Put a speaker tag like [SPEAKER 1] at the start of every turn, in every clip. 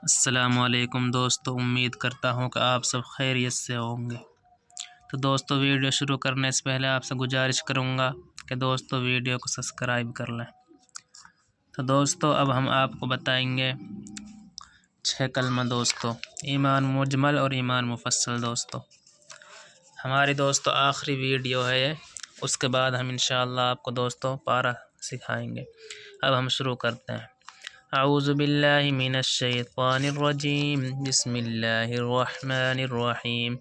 [SPEAKER 1] السلام علیکم دوستو، امید کرتا ہوں کہ آپ سب خیریت سے ہوں گے۔ تو دوستو، ویڈیو شروع کرنے سے پہلے آپ سے گزارش کروں گا کہ دوستو ویڈیو کو سبسکرائب کر لیں۔ تو دوستو، اب ہم آپ کو بتائیں گے 6 کلمہ دوستو، ایمان مجمل اور ایمان مفصل۔ دوستو ہماری آخری ویڈیو ہے یہ، اس کے بعد ہم انشاءاللہ آپ کو دوستو پارہ سکھائیں گے۔ اب ہم شروع کرتے ہیں۔ اعوذ باللہ من الشیطان الرجیم، بسم اللہ الرحمن الرحیم۔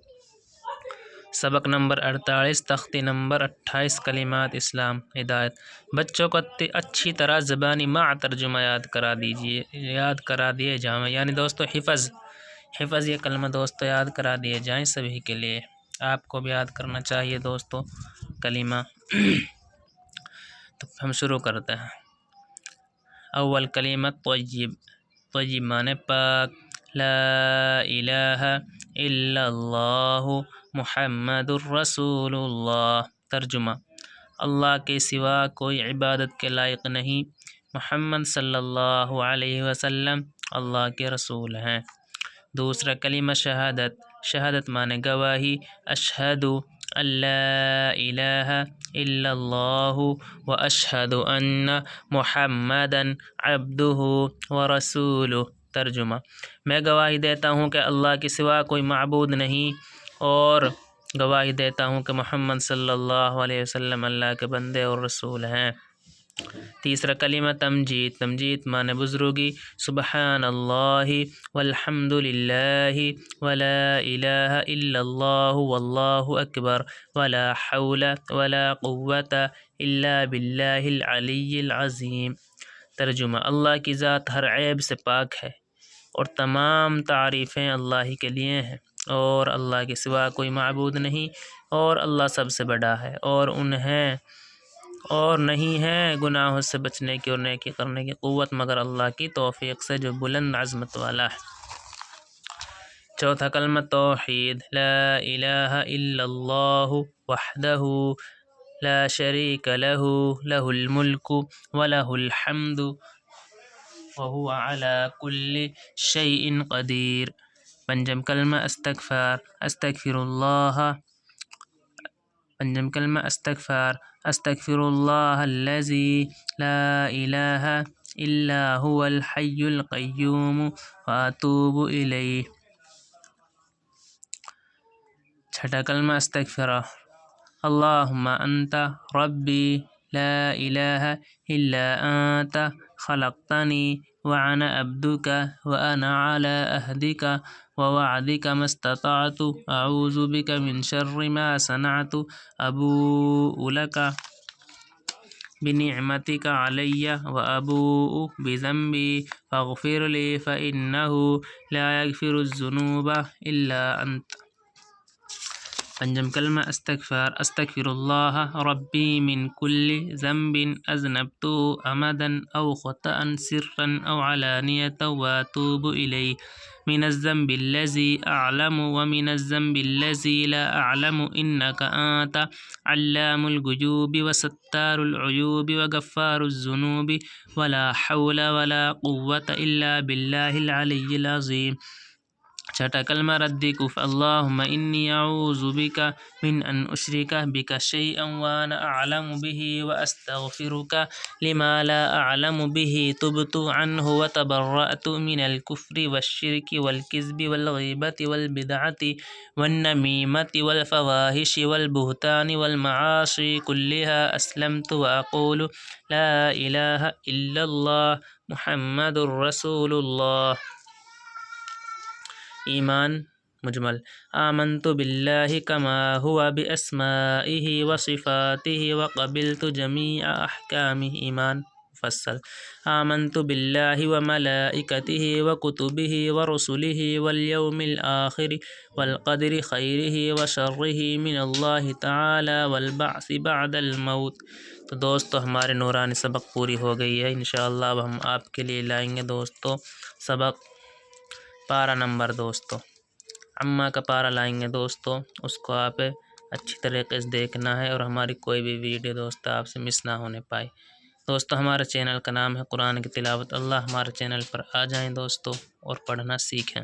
[SPEAKER 1] سبق نمبر 48، تختی نمبر 28، کلمات اسلام ہدایت۔ بچوں کو اچھی طرح زبانی مع ترجمہ یاد کرا دیے جائیں، یعنی دوستو حفظ یہ کلمہ دوستو یاد کرا دیے جائیں سبھی کے لیے۔ آپ کو بھی یاد کرنا چاہیے دوستو کلمہ۔ تو ہم شروع کرتے ہیں۔ اول کلمہ طیب، طیب معنی پاک۔ لا الہ الا اللہ محمد الرسول اللہ۔ ترجمہ: اللہ کے سوا کوئی عبادت کے لائق نہیں، محمد صلی اللہ علیہ وسلم اللہ کے رسول ہیں۔ دوسرا کلمہ شہادت، شہادت معنی گواہی۔ اشہد ان لا الہ الا اللہ واشہد ان محمدا عبدہ ورسولہ۔ ترجمہ: میں گواہی دیتا ہوں کہ اللہ کے سوا کوئی معبود نہیں، اور گواہی دیتا ہوں کہ محمد صلی اللہ علیہ وسلم اللہ کے بندے اور رسول ہیں۔ تیسرا کلمہ تمجید، تمجید معنی بزرگی۔ سبحان اللہ والحمد للہ ولا الہ الا اللہ واللہ اکبر ولا حول ولا قوة الا باللہ العلی العظیم۔ ترجمہ: اللہ کی ذات ہر عیب سے پاک ہے، اور تمام تعریفیں اللہ ہی کے لیے ہیں، اور اللہ کے سوا کوئی معبود نہیں، اور اللہ سب سے بڑا ہے، اور نہیں ہے گناہوں سے بچنے کی اور نیکی کرنے کی قوت مگر اللہ کی توفیق سے جو بلند عظمت والا ہے۔ چوتھا کلمہ توحید، لا الہ الا اللہ وحدہ لا شریک لہ، لہ الملک ولہ الحمد وہو علی کل شیء قدیر۔ پنجم کلمہ استغفار، استغفر اللہ، پنجم کلمہ استغفار، استغفر اللہ الذی لا الہ الا هو الحی القیوم واتوب الیہ۔ چھٹا کلمہ استغفرہ، اللہم انت ربی لا الہ الا انت خلقتنی وانا عبدک وانا علی عہدک ووعدک ما استطعت اعوذ بک من شر ما صنعت ابوء لک بنعمتک علی وابوء بذنبی فاغفر لی فانہ لا یغفر الذنوب الا انت۔ پنجم کلمہ استغفار، استغفر اللہ ربی من کل ذنب اذنبته عمدا او خطأ سرا او علانیة واتوب الیہ، من الذنب الذی اعلم ومن الذنب الذی لا اعلم انک انت علام الغیوب وستار العیوب وغفار الذنوب ولا حول ولا قوة الا باللہ العلی العظیم۔ چھٹا کلمہ رد کف، اللہم انی اعوذ بک من ان اشرک بک شیئا وانا اعلم به واستغفرک لما لا اعلم به تبت عنہ وتبرأت من الکفر والشرک والکذب والغیبۃ والبدعۃ والنمیمۃ والفواحش والبہتان والمعاصی کلها اسلمت واقول لا الہ الا اللہ محمد رسول اللہ۔ ایمان مجمل، آمنت باللہ کما هو باسمائہ وصفاتہ وقبلت جمیع احکامہ۔ ایمان مفصل، آمنت باللہ وملائکتہ وکتبہ ورسلہ والیوم الآخر والقدر خیرہ وشرہ من اللہ تعالی والبعث بعد الموت۔ تو دوستو، ہمارے نورانی سبق پوری ہو گئی ہے۔ انشاءاللہ اب ہم آپ کے لیے لائیں گے دوستو سبق پارہ نمبر دوستو عمہ کا پارہ لائیں گے دوستو، اس کو آپ اچھی طریقے سے دیکھنا ہے، اور ہماری کوئی بھی ویڈیو دوستو آپ سے مس نہ ہونے پائے۔ دوستو ہمارے چینل کا نام ہے قرآن کی تلاوت۔ اللہ ہمارے چینل پر آ جائیں دوستو اور پڑھنا سیکھیں۔